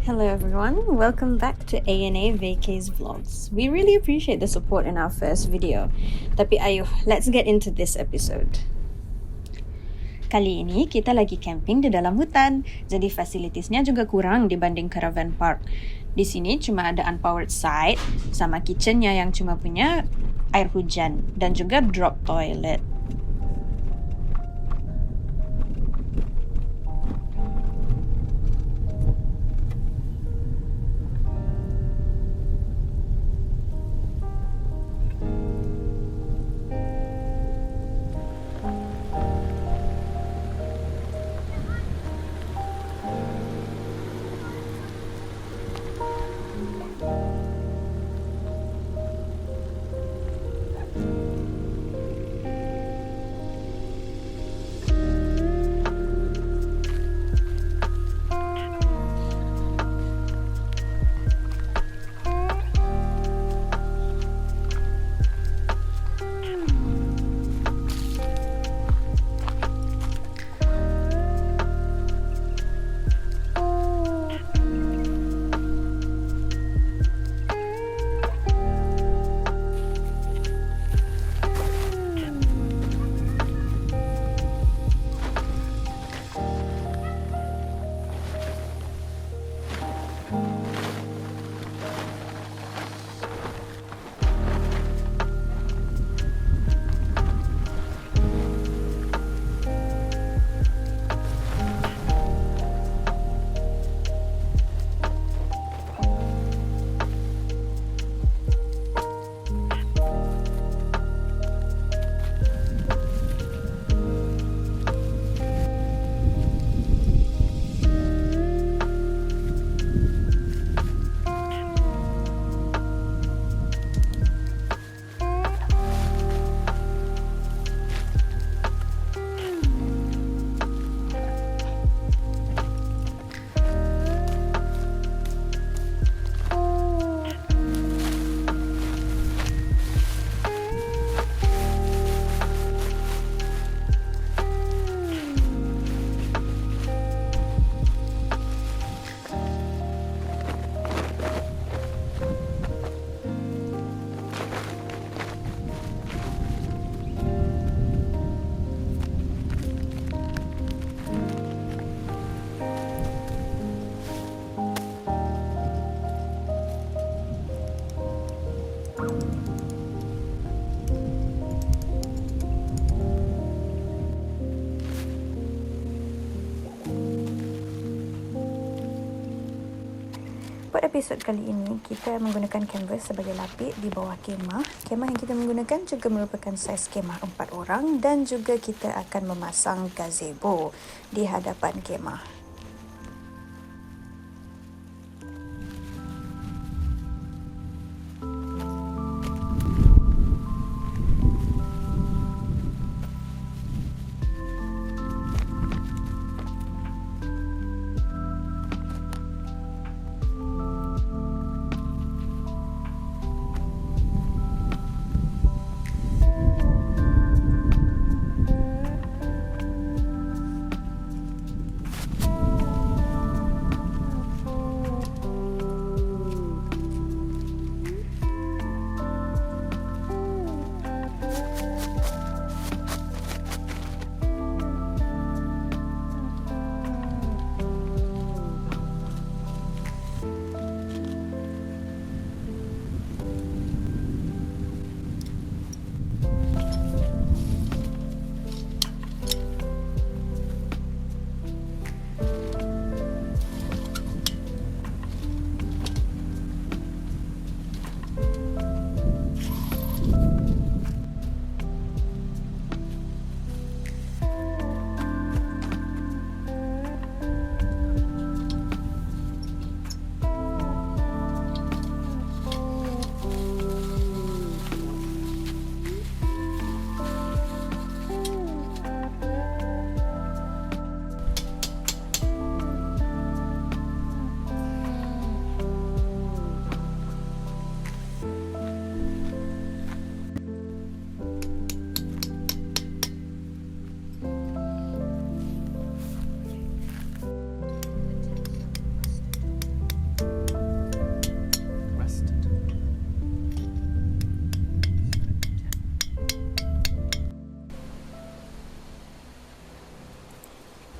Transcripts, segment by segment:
Hello everyone, welcome back to ANA Vacays Vlogs. We really appreciate the support in our first video. Tapi ayuh, let's get into this episode. Kali ini kita lagi camping di dalam hutan, jadi fasilitasnya juga kurang dibanding caravan park. Di sini cuma ada unpowered side, sama kitchennya yang cuma punya air hujan, dan juga drop toilet. Pada episod kali ini, kita menggunakan canvas sebagai lapik di bawah kemah. Kemah yang kita menggunakan juga merupakan saiz kemah 4 orang dan juga kita akan memasang gazebo di hadapan kemah.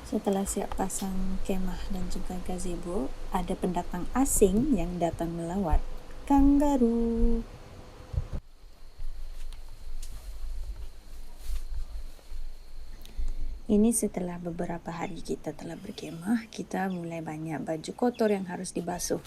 Setelah siap pasang kemah dan juga gazebo, ada pendatang asing yang datang melawat. Kangaroo. Ini setelah beberapa hari kita telah berkemah, kita mulai banyak baju kotor yang harus dibasuh.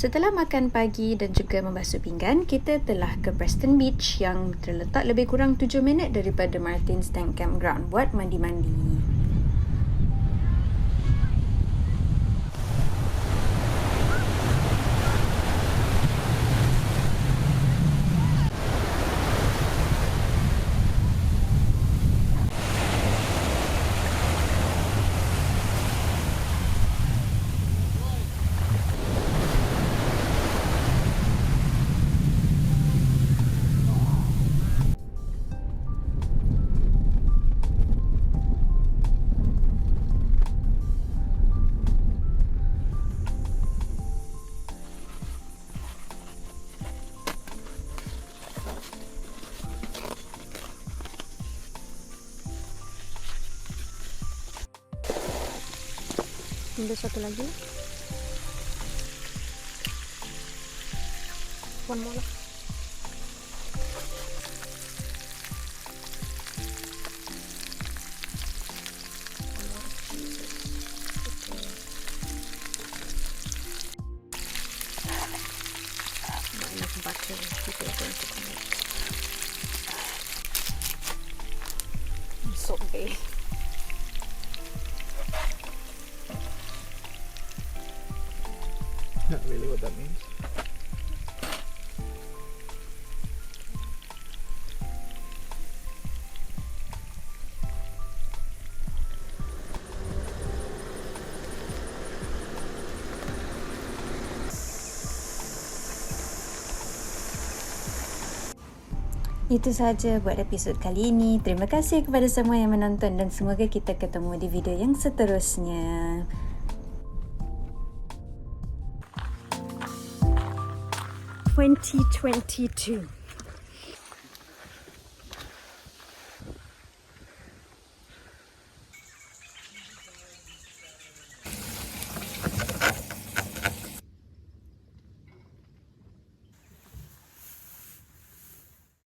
Setelah makan pagi dan juga membasuh pinggan, kita telah ke Preston Beach yang terletak lebih kurang 7 minit daripada Martin's Tank Campground buat mandi-mandi. Ambil satu lagi. One more lah. Banyak butter people are going to connect. So big. Not really what that means. Itu sahaja buat episod kali ini. Terima kasih kepada semua yang menonton dan semoga kita ketemu di video yang seterusnya. 2022